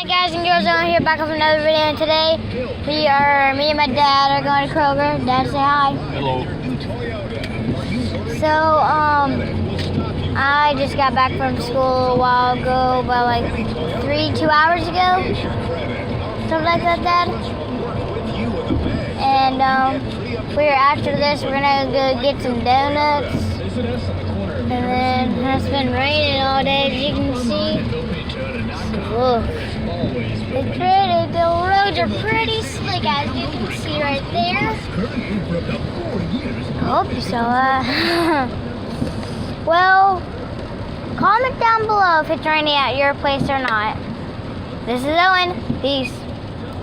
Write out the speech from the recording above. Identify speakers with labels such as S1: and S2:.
S1: Hi guys and girls, I'm here back with another video, and today me and my dad are going to Kroger. Dad, say hi.
S2: Hello.
S1: So, I just got back from school a while ago, about like 2 hours ago. Something like that, Dad. And, after this, we're gonna go get some donuts. And then it's been raining all day, as you can see. Whoa. It's pretty, the roads are pretty slick, as you can see right there. I hope so. Well, comment down below if it's raining at your place or not. This is Owen. Peace.